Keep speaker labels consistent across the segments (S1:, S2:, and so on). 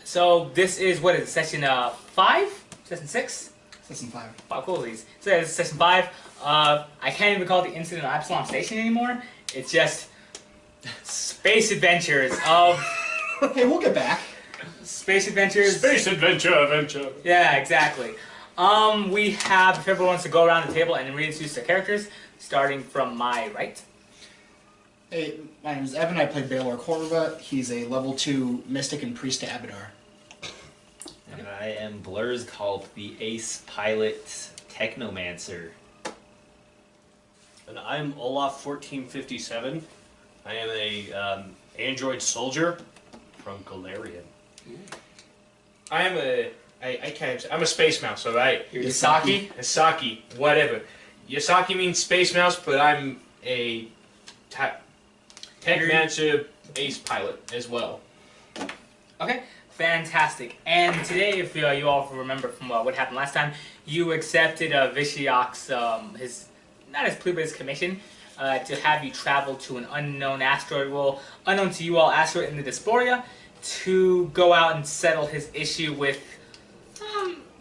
S1: So this is, what is it, session 5? Session 6?
S2: Session 5.
S1: Wow, cool these. So yeah, this is session 5. I can't even call it the Incident on Epsilon Station anymore. It's just space adventures of...
S2: Hey, we'll get back.
S1: Space adventures.
S3: Space adventure.
S1: Yeah, exactly. We have, if everyone wants to go around the table and reintroduce their characters, starting from my right.
S2: Hey, my name is Evan. I play Baylor Corva. He's a level 2 Mystic and Priest to Abadar.
S4: And I am Blur's called the Ace Pilot Technomancer.
S3: And I'm Olaf 1457. I am a android soldier from Galarian. I am I'm a space mouse, alright?
S1: You're Yasaki?
S3: Yasaki, whatever. Yasaki means space mouse, but I'm a Techmancer ace pilot as well.
S1: Okay, fantastic. And today, if you all remember from what happened last time, you accepted Vishyak's, not his plea, but his commission, to have you travel to an unknown asteroid, well, unknown to you all, asteroid in the Dysphoria, to go out and settle his issue with,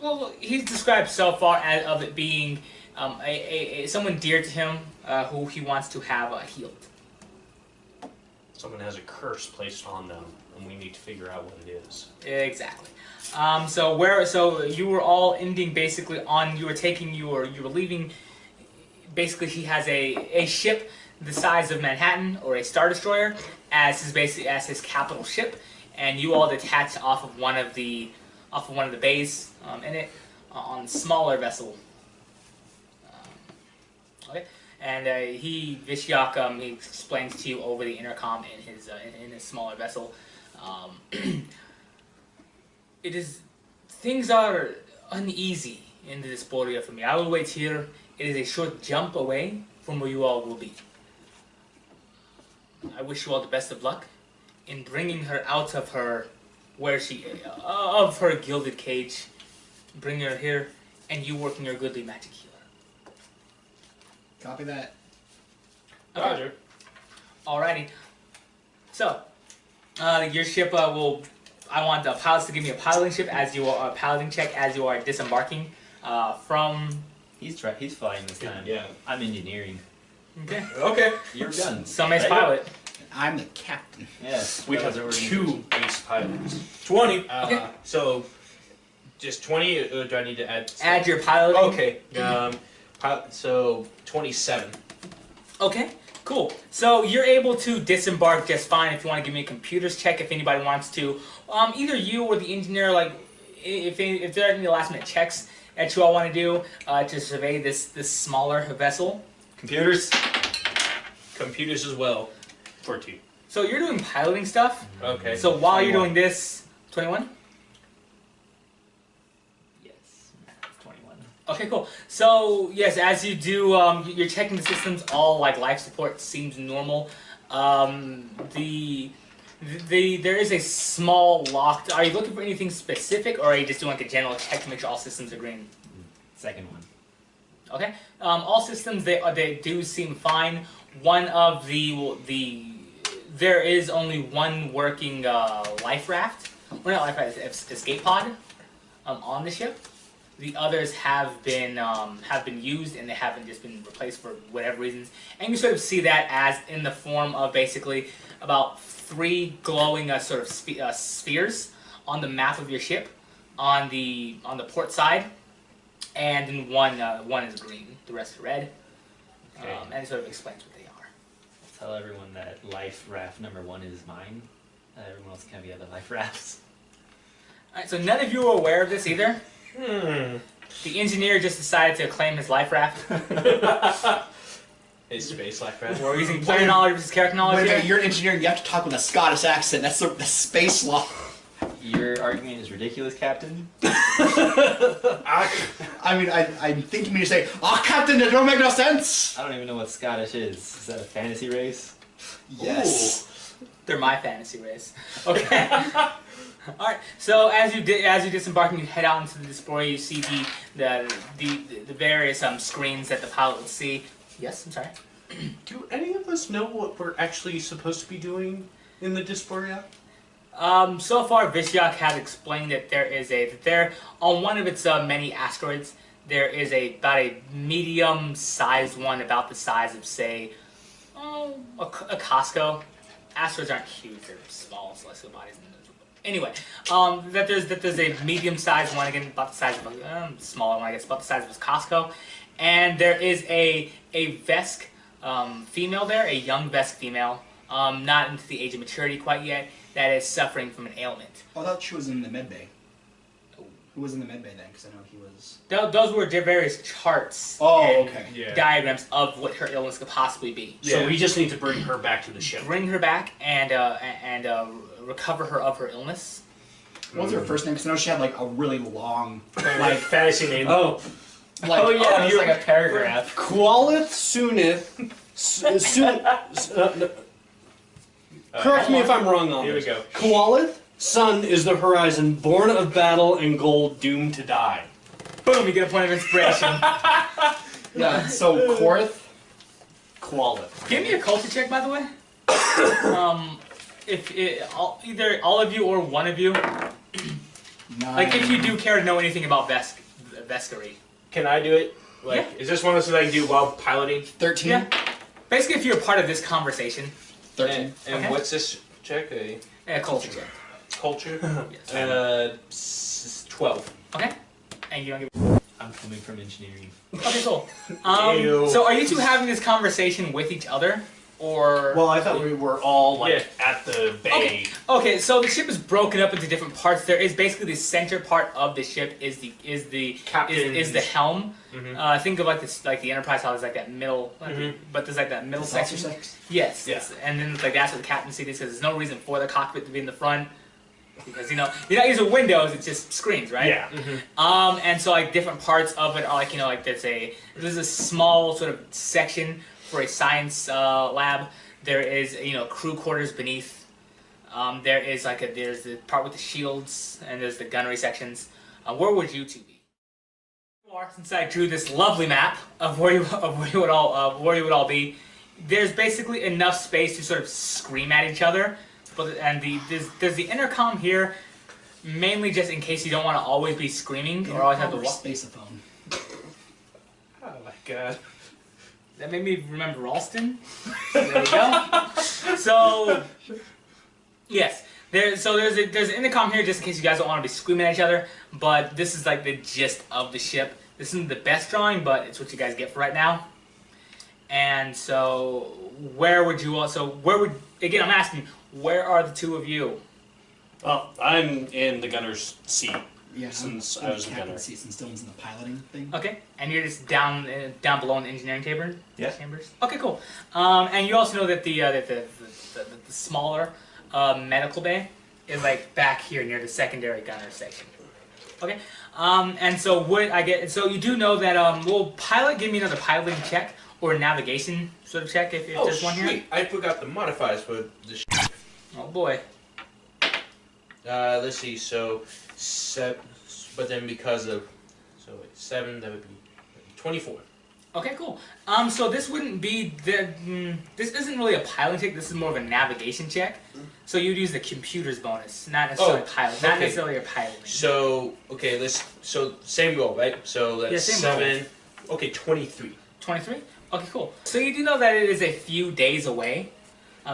S1: well, he's described so far as of it being someone dear to him, who he wants to have healed.
S3: Someone has a curse placed on them, and we need to figure out what it is.
S1: Exactly. So you were all ending basically on, you were leaving. Basically, he has a ship the size of Manhattan or a Star Destroyer as his capital ship, and you all detach off of one of the bays in it on a smaller vessel. Okay. And Vishyak, he explains to you over the intercom in his smaller vessel. Things are uneasy in the Dysphoria for me. I will wait here. It is a short jump away from where you all will be. I wish you all the best of luck in bringing her out of her, of her gilded cage. Bring her here, and you working your goodly magic healer.
S2: Copy that.
S3: Roger.
S1: Alrighty. So, your ship will. I want the pilots to give me a piloting ship as you are piloting check as you are disembarking from.
S4: He's flying this time.
S3: Yeah.
S4: I'm engineering.
S1: Okay.
S3: Okay.
S4: You're guns.
S1: Some ace
S4: Right?
S1: pilot.
S2: I'm the captain.
S4: Yes.
S3: We have 2 ace pilots. 20.
S1: Okay.
S3: So, just 20, or do I need to add?
S1: Add your piloting.
S3: Okay. So 27.
S1: Okay. Cool. So you're able to disembark just fine. If you want to give me a computers check, if anybody wants to, either you or the engineer, like if there are any last minute checks that you all want to do to survey this smaller vessel.
S4: Computers.
S3: Computers as well. 14.
S1: So you're doing piloting stuff.
S3: Okay.
S1: So while you're doing this, 21.
S4: Yes. 21.
S1: Okay, cool. So yes, as you do, you're checking the systems. All like life support seems normal. There is a small locked. Are you looking for anything specific, or are you just doing like a general check to make sure all systems are green?
S4: Second one.
S1: Okay. All systems they do seem fine. One of there is only one working life raft. Well, not life raft, escape pod on the ship. The others have been used, and they haven't just been replaced for whatever reasons. And you sort of see that as in the form of basically about 3 glowing sort of spheres on the map of your ship, on the port side, and in one is green, the rest are red.
S4: Okay.
S1: And it sort of explains what they are.
S4: I'll tell everyone that life raft number 1 is mine. Everyone else can have the other life rafts.
S1: All right, so none of you are aware of this either. The engineer just decided to claim his life raft.
S3: His space life raft.
S1: We're using player knowledge versus character knowledge
S2: Wait a minute,
S1: here.
S2: you're an engineer and you have to talk with a Scottish accent. That's the space law.
S4: Your argument is ridiculous, Captain.
S2: I mean, I'm thinking me to say, "Oh, Captain, that don't make no sense."
S4: I don't even know what Scottish is. Is that a fantasy race?
S2: Yes.
S1: They're my fantasy race. Okay. All right. So as you disembark and you head out into the Dysphoria, you see the various screens that the pilot would see. Yes, I'm sorry.
S3: Do any of us know what we're actually supposed to be doing in the Dysphoria?
S1: So far, Vishyok has explained that there on one of its many asteroids, there is about a medium-sized one, about the size of, say, a Costco. Asteroids aren't huge; they're small celestial bodies. Anyway, that there's a medium-sized one, again about the size of a smaller one, I guess, about the size of a Costco, and there is a Vesk female there, a young Vesk female, not into the age of maturity quite yet, that is suffering from an ailment.
S2: I thought she was in the med bay. Who was in the med bay then? Because I know he was.
S1: Those were various charts and diagrams of what her illness could possibly be.
S3: So we just need to bring her back to the ship.
S1: Bring her back and recover her of her illness.
S2: What was her first name? Because I know she had like a really long,
S3: Like fantasy name.
S2: like,
S4: it was like a paragraph.
S3: Qualith Sunith. Correct me if I'm wrong on this.
S4: Here we go.
S3: Qualith, sun is the horizon, born of battle and gold, doomed to die.
S1: Boom! You get a point of inspiration.
S2: Yeah. So Korth.
S3: Qualith.
S1: Give me a culture check, by the way. Either all of you or one of you,
S2: 9.
S1: like if you do care to know anything about Veskery.
S3: Can I do it? Like,
S1: Yeah.
S3: is this one of those that I can do while piloting?
S2: 13.
S1: Yeah. Basically, if you're a part of this conversation,
S2: 13.
S5: And
S1: Okay.
S5: what's this check? A
S1: culture check.
S5: culture?
S1: Yes.
S5: 12.
S1: Okay. And you don't give.
S4: I'm coming from engineering.
S1: Okay, cool.
S3: Ew.
S1: So are you two having this conversation with each other, or?
S3: Well, I thought we were all like at the bay.
S1: Okay, so the ship is broken up into different parts. There is basically the center part of the ship is the the helm. Think of like this, like the Enterprise, how there's like that middle, but there's like that middle section. Yes.
S3: Yeah.
S1: And then like that's what the captain sees, because there's no reason for the cockpit to be in the front, because you're not using windows; it's just screens, right?
S3: Yeah.
S1: And so like different parts of it are like like there's a small sort of section for a science lab. There is crew quarters beneath. There is there's the part with the shields, and there's the gunnery sections. Where would you two be? Since I drew this lovely map of where you would all be, there's basically enough space to sort of scream at each other. There's the intercom here, mainly just in case you don't want to always be screaming or always have to walk.
S2: Spaceophone.
S5: Oh my god.
S1: That made me remember Ralston. There we go. So, yes. There's an intercom here just in case you guys don't want to be screaming at each other, but this is like the gist of the ship. This isn't the best drawing, but it's what you guys get for right now. And so, again, I'm asking, where are the two of you?
S3: Well, I'm in the gunner's seat.
S2: Yeah.
S3: Since
S2: I'm
S3: I was a
S2: captain
S3: gunner.
S2: seats and Stone's in the piloting thing.
S1: Okay, and you're just down below in the engineering
S4: Yeah.
S1: chambers. Okay, cool. And you also know that the smaller medical bay is like back here near the secondary gunner section. Okay. And so so you do know that will pilot give me another piloting check or a navigation sort of check if there's one here.
S5: Sweet. I forgot the modifiers for the ship.
S1: Oh boy.
S5: Let's see. So 7, but then because of 7, that would be 24.
S1: Okay, cool. So this wouldn't be this isn't really a piloting check. This is more of a navigation check. So you'd use the computer's bonus, not necessarily not necessarily a piloting.
S5: So same roll, right? So that's
S1: same
S5: 7. Okay, 23.
S1: 23? Okay, cool. So you do know that it is a few days away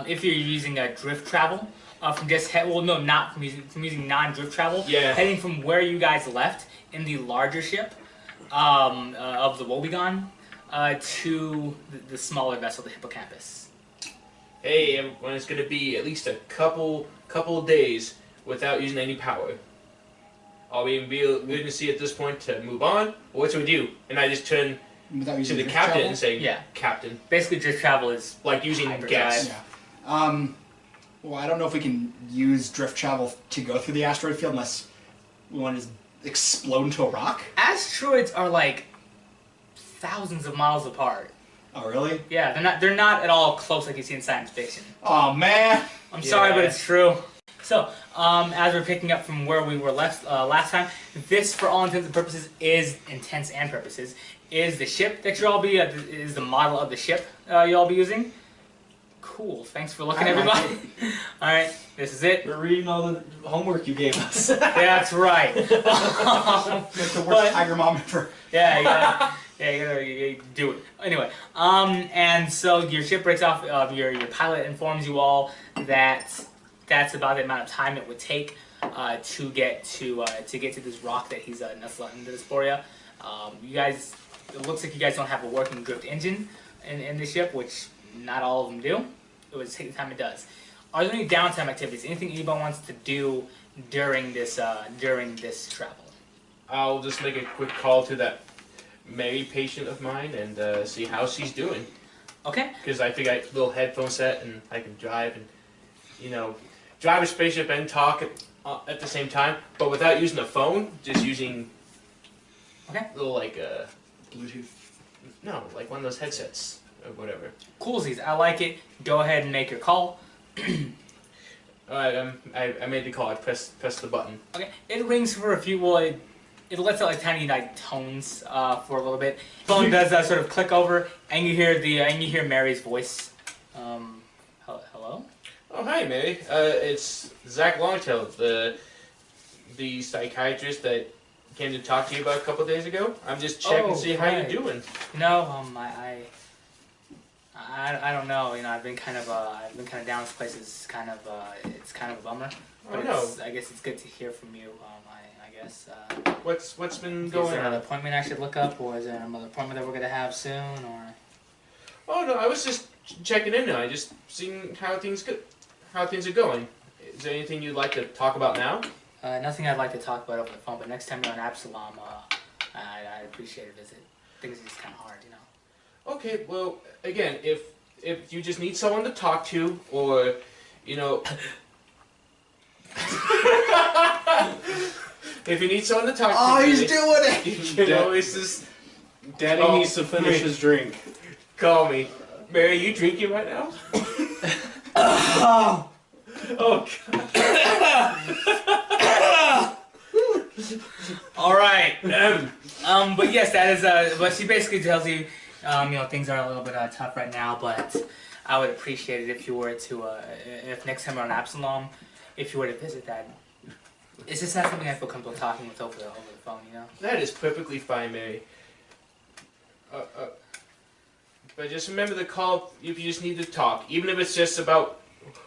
S1: if you're using a drift travel from just not from using non-drift travel.
S5: Yeah.
S1: Heading from where you guys left in the larger ship of the Woebegone to the smaller vessel, the Hippocampus.
S5: Hey, everyone, it's gonna be at least a couple of days without using any power. Are we going to see at this point to move on, or what do we do? And I just turn
S2: Without
S5: to
S2: using
S5: the
S2: drift
S5: captain
S2: travel?
S5: and say,
S1: Yeah.
S5: Captain,
S1: Basically, drift travel is
S5: like using
S1: Hyperdrive.
S5: gas.
S2: Yeah. Well, I don't know if we can use drift travel to go through the asteroid field unless we want to explode into a rock.
S1: asteroids are like thousands of miles apart.
S2: Oh, really?
S1: Yeah, they're not at all close like you see in science fiction.
S2: Oh, man.
S1: I'm sorry, but
S5: Yeah.
S1: it's true. So, as we're picking up from where we were left last time, this, for all intents and purposes, is the ship that you'll all be, is the model of the ship you'll all be using. Cool. Thanks for looking, everybody. All right, this is it.
S4: We're reading all the homework you gave us.
S1: That's right.
S2: That's the worst tiger mom ever.
S1: Yeah, you gotta do it. Anyway, and so your ship breaks off. Your pilot informs you all that that's about the amount of time it would take to get to this rock that he's nestled into the Sporia. You guys, it looks like you guys don't have a working drift engine in the ship, which not all of them do. It would take the time it does. Are there any downtime activities? Anything anybody wants to do during this travel?
S5: I'll just make a quick call to that Mary patient of mine and see how she's doing.
S1: Okay.
S5: Because I think I have a little headphone set and I can drive and, drive a spaceship and talk at the same time, but without using a phone, just using little
S2: Bluetooth.
S5: no, like one of those headsets or whatever.
S1: Coolsies. I like it. Go ahead and make your call.
S5: Alright, I made the call. I pressed the button.
S1: Okay. It rings for a few. Well, it lets out like tiny tones for a little bit. Phone does sort of click over, and you hear Mary's voice. Hello.
S5: Oh, hi, Mary. It's Zach Longtail, the psychiatrist that came to talk to you about a couple days ago. I'm just checking to see how you're doing.
S1: I don't know. I've been kind of down this place. It's kind of a bummer. But I guess it's good to hear from you. I guess.
S5: What's been
S1: Is
S5: going
S1: there
S5: on?
S1: another appointment I should look up, or is there another appointment that we're gonna have soon, or?
S5: Oh no, I was just checking in now. I just seeing how things are going. Is there anything you'd like to talk about now?
S1: Nothing I'd like to talk about over the phone. But next time you're on Absalom, I'd appreciate a visit. Things are just kind of hard,
S5: Okay, well, again, if you just need someone to talk to, or if you need someone to talk to,
S2: Oh, he's doing it!
S5: you can always just
S3: Daddy needs to finish his drink.
S5: call me. Mary, are you drinking right now?
S2: Oh.
S5: Oh,
S1: All right. But yes, that is. But she basically tells you, things are a little bit tough right now. But I would appreciate it if you were to, if next time we're on Absalom, if you were to visit that. It's just not something I feel comfortable talking with over the phone,
S5: that is perfectly fine, Mary. But just remember to call if you just need to talk, even if it's just about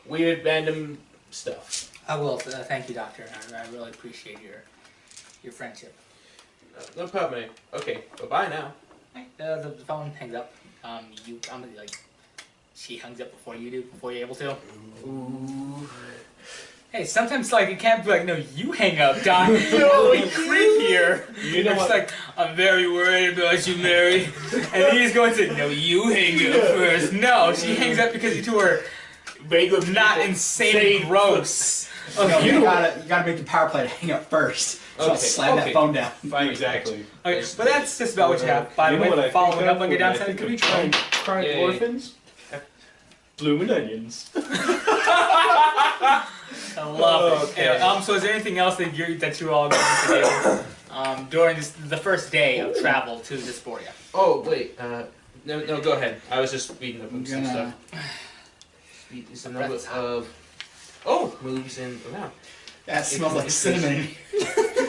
S5: weird, random stuff.
S1: I will. Thank you, Doctor. I really appreciate your friendship.
S5: No problem, Mary. Okay, bye-bye now.
S1: The phone hangs up. She hangs up before you do, before you're able to.
S5: Ooh.
S1: Hey, sometimes it can't be no, you hang up, Doc. No, creepier.
S3: You know what?
S1: Like, I'm very worried about you, Mary. And he's going to, no, you hang up first. No, she hangs up because you two are not insanely gross.
S2: Okay, you gotta make the power play to hang up first. So I'll slam that phone down.
S3: Fine, exactly.
S1: Okay, but that's just about what you have. By the way, following up on your downside,
S3: could we try crying orphans? Bloomin' onions.
S1: I love it. Anyway, so is there anything else that you're all going to do during the first day of travel to Dysphoria?
S5: Oh, wait. No, go ahead. I was just reading up on some stuff. Speed is the number of... moves in around.
S2: That smells like cinnamon.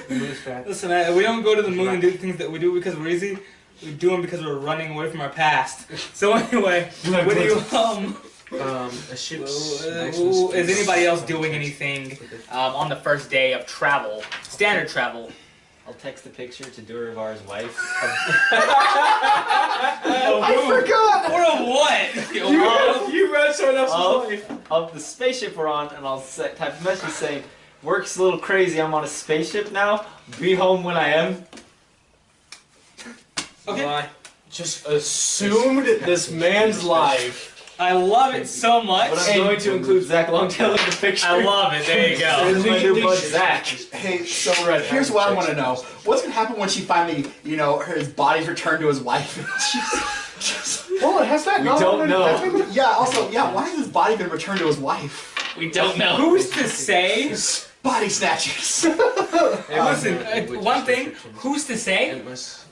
S5: Moves fast.
S1: Listen, man, we don't go to the moon and do things that we do because we're easy. We do them because we're running away from our past. So anyway, what do you
S5: a ship's
S1: is anybody else doing anything on the first day of travel, standard travel?
S4: I'll text a picture to Duravar's wife.
S2: I forgot!
S1: Or of what?
S3: You read someone else's life.
S4: Of the spaceship we're on, and I'll type a message saying, "Work's a little crazy. I'm on a spaceship now. Be home when I am."
S1: Okay.
S3: Well, I just assumed this man's life.
S1: I love it so much.
S4: But I'm going to include Zach Longtail in the picture.
S1: I love it. There you go.
S4: There's my new bud, Zach.
S2: Hey, so here's what I want to know. What's going to happen when she finally, his body's returned to his wife?
S3: Well, has that
S4: We
S3: not
S4: don't
S3: been-
S4: know.
S3: that's been-
S2: why has his body been returned to his wife?
S4: We don't know.
S1: Who's to say?
S2: Body snatchers.
S1: Listen, one thing. Who's to say?
S5: It was...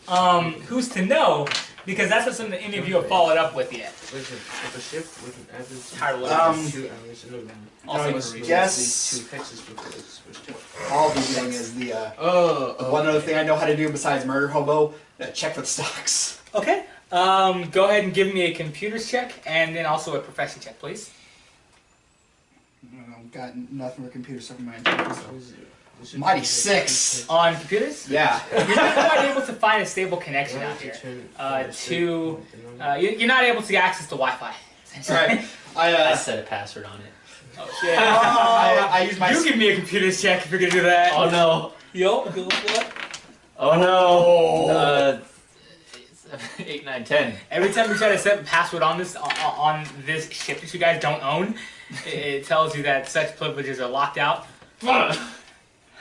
S1: Who's to know because that's what any of you have followed up with yet.
S5: With a ship with an average
S1: Tired of looking.
S5: 2 hours in a room.
S1: Also,
S2: Yes.
S5: 2 hexes for
S2: All the thing is the one other thing I know how to do besides murder hobo. Check with stocks.
S1: okay. Go ahead and give me a computers check and then also a profession check, please.
S2: Got nothing for computer stuff in my intelligence. Mighty 6.
S1: On computers,
S2: Yeah.
S1: you're not quite able to find a stable connection out here. You're not able to get access to Wi-Fi.
S2: Right.
S4: I set a password on it.
S1: Oh shit.
S2: I use my.
S1: You give me a computers check if you're gonna do that.
S4: Oh no!
S1: Yo, go for it.
S4: Oh no! 8, 9, 10.
S1: Every time you try to set a password on this ship that you guys don't own, it tells you that such privileges are locked out.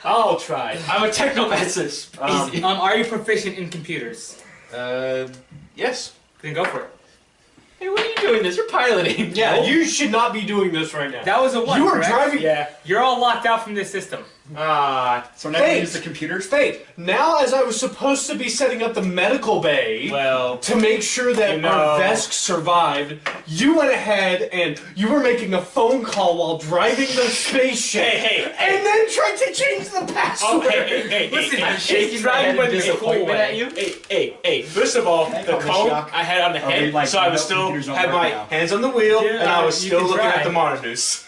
S3: I'll try. I'm a technomancist.
S1: Are you proficient in computers?
S3: Yes.
S1: Then go for it.
S4: Hey, what are you doing this? You're piloting.
S3: Yeah, you should not be doing this right now.
S1: That was a 1.
S3: You were
S1: correct?
S3: driving.
S1: Yeah. You're all locked out from this system.
S2: So now we use the computers.
S3: Fate. Now, as I was supposed to be setting up the medical bay
S1: Well,
S3: to make sure that our Vesk survived, you went ahead and you were making a phone call while driving the spaceship.
S5: Hey,
S3: and then tried to change the password.
S1: listen,
S4: I'm shaking my head in disappointment at you.
S3: Hey. First of all,
S2: Hey,
S3: the
S2: Uncle
S3: cone
S2: Shock.
S3: I had on the
S2: Are we,
S3: head,
S2: like,
S3: so I was
S2: no,
S3: still
S2: computers don't
S3: had
S2: work
S3: my
S2: now?
S3: hands on the wheel,
S1: Yeah,
S3: and I was
S1: you
S3: still
S1: can
S3: looking
S1: try.
S3: at the monitors.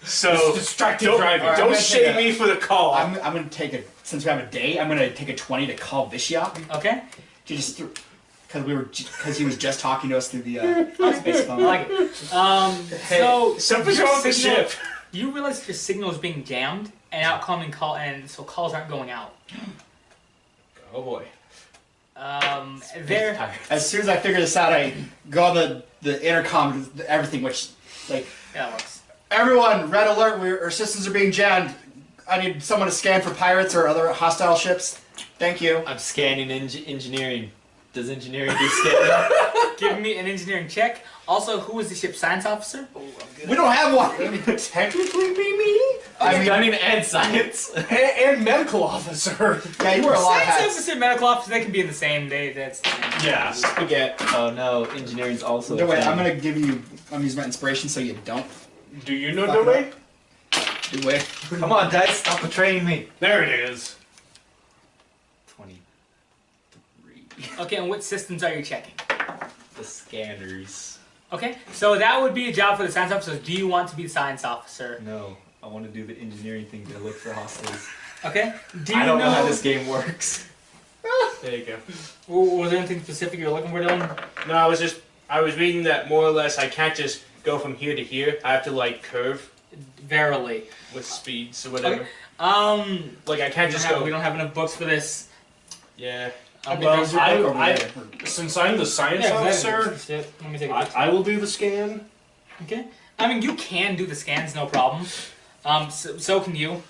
S3: So
S2: Distracted
S3: don't,
S2: driving. Alright, I'm
S3: don't
S2: gonna
S3: shame
S2: take
S3: me for the call.
S2: I'm gonna take a since we have a day. I'm gonna take a 20 to call Vishyok.
S1: okay.
S2: Just because he was just talking to us through the space phone.
S1: I like it. So
S3: something's
S1: your
S3: wrong with the
S1: signal-
S3: ship.
S1: You realize that your signal is being jammed and outcoming call, and so calls aren't going out.
S3: Oh boy.
S1: There.
S2: As soon as I figure this out, I go on the intercom, everything, which like
S1: Yeah, that works.
S2: everyone, red alert! Our systems are being jammed. I need someone to scan for pirates or other hostile ships. Thank you.
S4: I'm scanning engineering. Does engineering do scanning?
S1: Give me an engineering check. Also, who is the ship's science officer?
S2: We don't have one.
S3: Technically be me?
S2: I mean,
S4: Gunning and science.
S3: And medical officer.
S2: yeah, you wear a lot of
S1: Science
S2: hats.
S1: officer, medical officer, they can be in the same day. That's
S3: Yeah, spaghetti.
S4: Oh no, engineering's also.
S2: No,
S4: a
S2: wait,
S4: thing.
S2: I'm gonna give you. I'm gonna use my inspiration so you don't.
S3: Do you know
S2: Fuck
S3: Dome?
S2: Do it.
S4: Come on, Dice, stop betraying me.
S3: There it is.
S4: 23.
S1: okay. And what systems are you checking?
S4: The scanners.
S1: Okay, so that would be a job for the science officer. Do you want to be the science officer?
S4: No, I want to do the engineering thing to look for hostiles.
S1: Okay. Do you
S4: I don't know how this game works.
S3: There you go.
S1: Was there anything specific you're looking for, Dylan?
S5: No, I was reading that more or less I can't just go from here to here. I have to like curve
S1: Verily.
S5: with speeds or whatever.
S1: Okay.
S5: Like I can't just go.
S1: We don't have enough books for this.
S5: Yeah.
S3: Well,
S2: I,
S3: since I'm the science
S1: Yeah,
S3: officer,
S1: let me take a picture.
S3: I will do the scan.
S1: Okay. I mean, you can do the scans, no problem. So can you.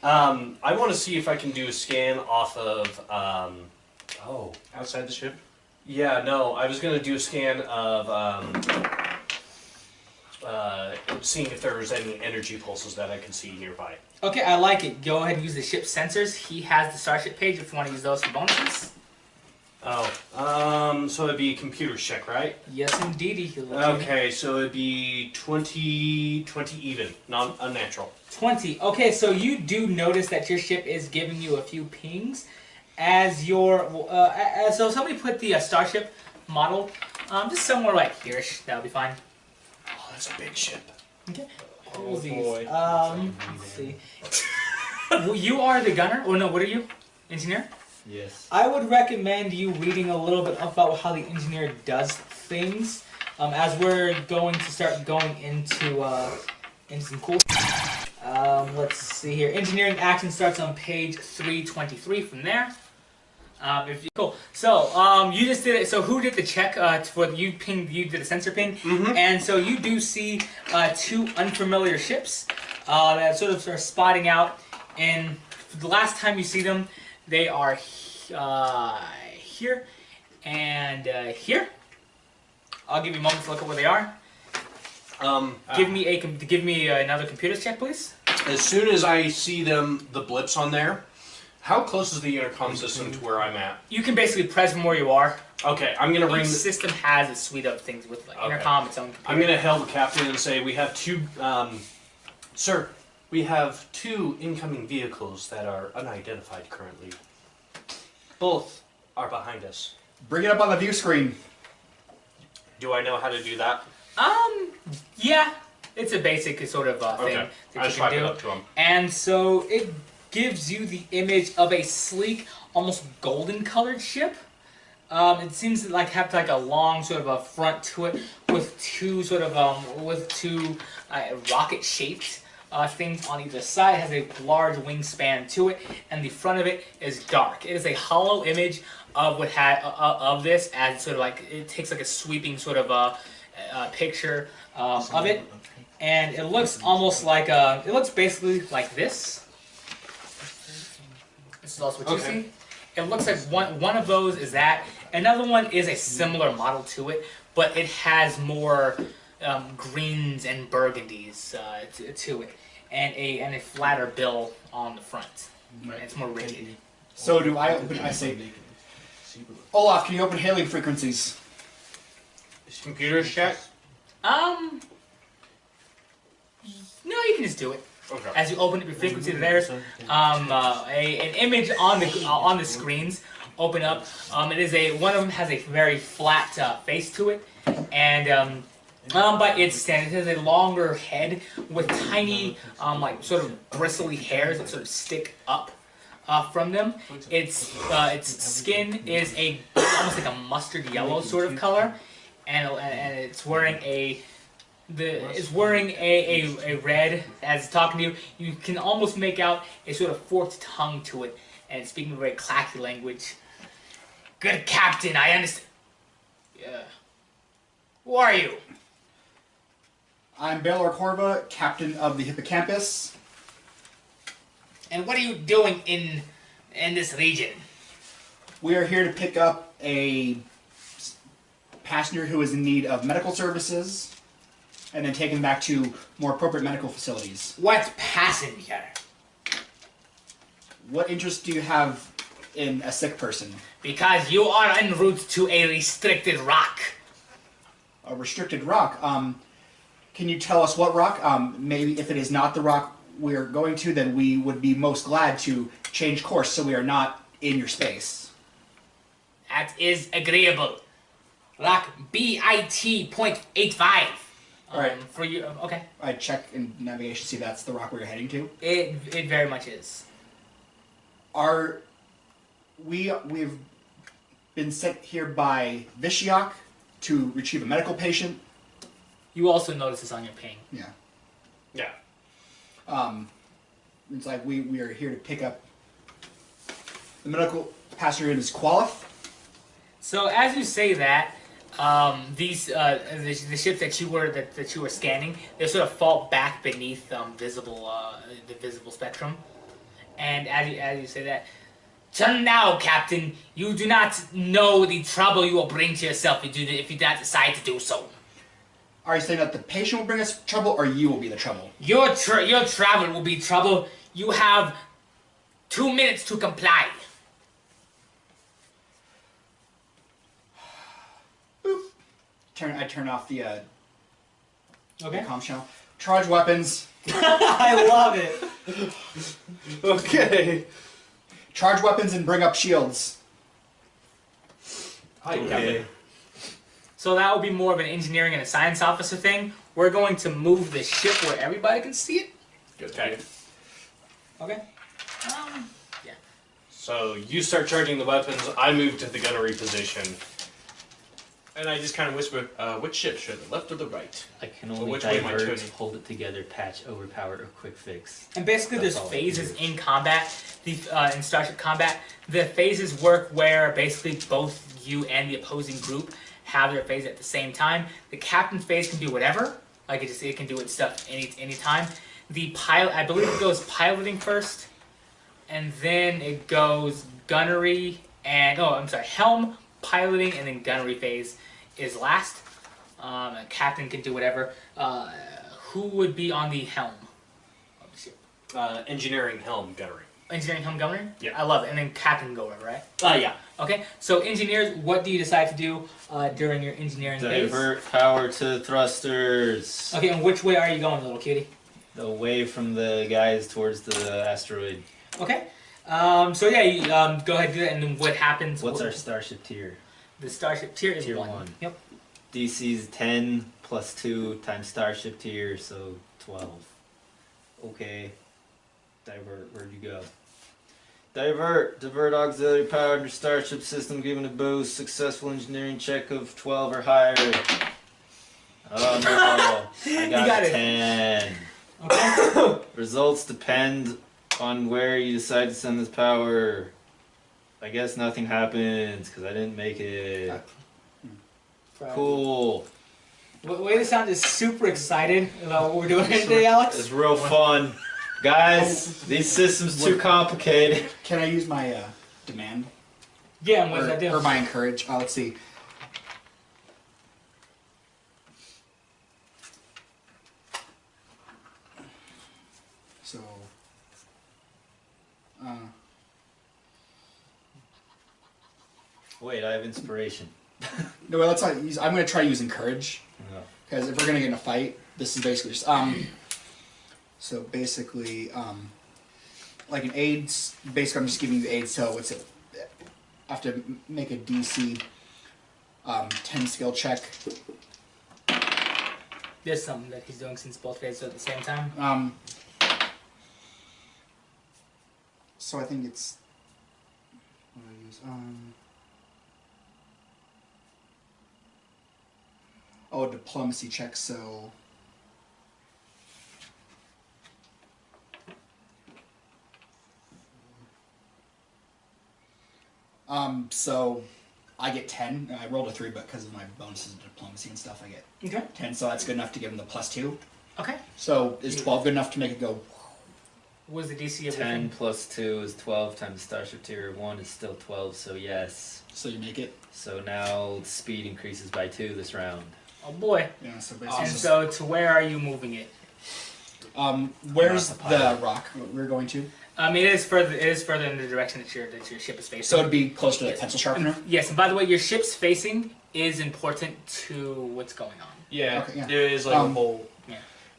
S3: I want to see if I can do a scan off of.
S5: Outside the ship.
S3: Yeah, no, I was gonna do a scan of seeing if there was any energy pulses that I can see nearby.
S1: Okay, I like it. Go ahead and use the ship's sensors. He has the Starship page if you want to use those for bonuses.
S3: So it'd be a computer check, right?
S1: Yes, indeedy.
S3: Okay, so it'd be 20 even, not unnatural.
S1: 20. Okay, so you do notice that your ship is giving you a few pings as your. So somebody put the Starship model just somewhere like here-ish. That'll be fine.
S3: Oh, that's a big ship.
S1: Okay.
S5: Oh, boy.
S1: Let's see. Well, you are the gunner. Or no, what are you? Engineer?
S4: Yes.
S1: I would recommend you reading a little bit about how the engineer does things, as we're going to start going into some cool. Let's see here. Engineering action starts on page 323. From there, cool. So you just did it. So who did the check for you? Pinged. You did a sensor ping, and so you do see 2 unfamiliar ships that sort of are spotting out. And the last time you see them, they are here and here. I'll give you a moment to look at where they are. Give me another computer check, please.
S3: As soon as I see them, the blips on there, how close is the intercom system to where I'm at?
S1: You can basically press from where you are.
S3: Okay, I'm gonna ring.
S1: Each system has a suite of things with like
S3: Okay.
S1: intercom, its own computer.
S3: I'm gonna hail the captain and say we have two, sir. We have two incoming vehicles that are unidentified currently. Both are behind us.
S2: Bring it up on the view screen.
S3: Do I know how to do that?
S1: Yeah, it's a basic sort of thing
S3: Okay.
S1: that
S3: I
S1: you
S3: just
S1: can
S3: type it
S1: do.
S3: up to him.
S1: And so it gives you the image of a sleek, almost golden colored ship. It seems to like have like a long sort of a front to it with two sort of rocket shaped things on either side. It has a large wingspan to it, and the front of it is dark. It is a hollow image of what of this, as sort of like it takes like a sweeping sort of picture of it, and it looks almost like it looks basically like this. This is also what you
S3: Okay.
S1: see. It looks like one of those is that. Another one is a similar model to it, but it has more greens and burgundies to it, and a flatter bill on the front. And it's more rigid.
S2: So do I say, Olaf, can you open hailing frequencies?
S3: Computers check.
S1: No, you can just do it.
S3: Okay.
S1: As you open up your frequency, there's an image on the screens. Open up. It is one of them has a very flat face to it, and but it has a longer head with tiny like sort of bristly hairs that sort of stick up from them. Its skin is almost like a mustard yellow sort of color, and it's wearing a red. As it's talking to you, you can almost make out a sort of forked tongue to it, and it's speaking a very clacky language. Good captain, I understand. Yeah. Who are you?
S2: I'm Baylor Corva, captain of the Hippocampus.
S1: And what are you doing in this region?
S2: We are here to pick up a passenger who is in need of medical services, and then take him back to more appropriate medical facilities.
S1: What passenger?
S2: What interest do you have in a sick person?
S1: Because you are en route to a restricted rock.
S2: A restricted rock. Can you tell us what rock? Maybe if it is not the rock we're going to, then we would be most glad to change course so we are not in your space.
S1: That is agreeable. Rock BIT.85.
S2: Alright.
S1: For you, okay.
S2: I check in navigation, see that's the rock we're heading to.
S1: It very much is.
S2: We've been sent here by Vishiak to retrieve a medical patient.
S1: You also notice this on your ping.
S2: Yeah.
S3: Yeah.
S2: It's like we are here to pick up the medical passenger in his Qualith.
S1: So as you say that, these the ships that you were scanning, they sort of fall back beneath the visible spectrum, and as you say that, turn now, Captain. You do not know the trouble you will bring to yourself if you do not decide to do so.
S2: Are you saying that the patient will bring us trouble, or you will be the trouble?
S1: Your travel will be trouble. You have 2 minutes to comply.
S2: Boop. I turn off the
S1: Okay.
S2: comm channel. Charge weapons.
S4: I love it.
S3: Okay.
S2: Charge weapons and bring up shields.
S3: Okay.
S1: So that will be more of an engineering and a science officer thing. We're going to move the ship where everybody can see it.
S3: Okay.
S1: Okay.
S3: So you start charging the weapons. I move to the gunnery position, and I just kind of whisper, "Which ship should the left or the right?"
S6: I can
S3: Well,
S6: only
S3: which way am I
S6: divert,
S3: turning?
S6: hold it together, patch, overpower, or quick fix.
S1: And basically,
S6: That's
S1: there's
S6: all I
S1: phases
S6: do.
S1: in combat. In Starship combat, the phases work where basically both you and the opposing group have their phase at the same time. The captain's phase can do whatever, like it can do its stuff any time. The pilot, I believe, it goes piloting first, and then it goes gunnery and helm, piloting, and then gunnery phase is last. A captain can do whatever. Who would be on the helm of the ship?
S3: Engineering helm gunnery.
S1: Engineering Helm Governor?
S3: Yeah.
S1: I love it. And then Captain Goer, right?
S4: Yeah.
S1: Okay, so engineers, what do you decide to do during your engineering phase?
S6: Divert power to thrusters.
S1: Okay, and which way are you going, little cutie?
S6: Away from the guys towards the asteroid.
S1: Okay, so yeah, you, go ahead and do that, and then what happens?
S6: What's our starship tier?
S1: The starship tier is
S6: Tier
S1: 1.
S6: 1.
S1: Yep.
S6: DC's 10 plus 2 times starship tier, so 12. Okay. Divert, where'd you go? Divert auxiliary power to starship system given a boost. Successful engineering check of 12 or higher. Oh no, I got,
S1: got it.
S6: 10.
S1: Okay.
S6: Results depend on where you decide to send this power. I guess nothing happens because I didn't make it. Cool.
S1: Way to sound just super excited about what we're doing here today, Alex.
S6: It's real fun. Guys, these systems too complicated.
S2: Can I use my demand?
S1: Yeah, and what does that do?
S2: Or my encourage? Let's see. So,
S6: Wait, I have inspiration.
S2: no, let's not use. I'm going to try to use encourage
S6: No.
S2: because if we're going to get in a fight, this is basically just So basically, like an aids. Basically, I'm just giving you aids. So what's it? I have to make a DC 10 skill check.
S1: There's something that he's doing since both phases are at the same time.
S2: So I think it's. What do I use? Oh, diplomacy check. So. So I get 10. I rolled a 3, but because of my bonuses in diplomacy and stuff, I get
S1: Okay.
S2: 10. So that's good enough to give him the +2.
S1: Okay.
S2: So is 12 good enough to make it go?
S1: What was the DC of
S6: 10 plus 2 is 12 times starship tier 1 is still 12, so yes.
S2: So you make it?
S6: So now speed increases by 2 this round.
S1: Oh boy.
S2: Yeah. So basically.
S1: And so to where are you moving it?
S2: Where's
S6: Not the pilot.
S2: the rock we're going to?
S1: It is further. It is further in the direction that your ship is facing.
S2: So it'd be close to the pencil sharpener.
S1: Yes, and by the way, your ship's facing is important to what's going on.
S3: Yeah,
S2: Okay, yeah.
S3: there is like a whole.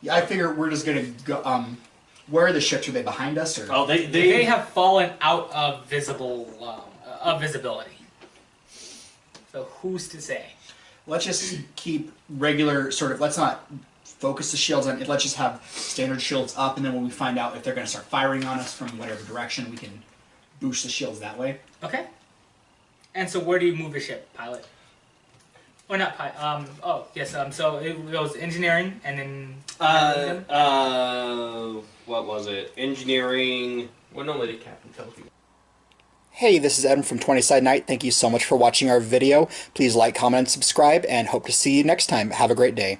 S2: Yeah, I figure we're just gonna go. Where are the ships? Are they behind us or?
S3: Oh,
S1: They have fallen out of visibility. So who's to say?
S2: Let's just keep regular sort of. Let's not focus the shields on it. Let's just have standard shields up, and then when we find out if they're going to start firing on us from whatever direction, we can boost the shields that way.
S1: Okay. And so where do you move your ship, pilot? Or not pilot? Oh yes. So it goes engineering, and then.
S7: What was it? Engineering.
S5: Well, normally the captain tells you.
S2: Hey, this is Adam from 20 Side Night. Thank you so much for watching our video. Please like, comment, and subscribe, and hope to see you next time. Have a great day.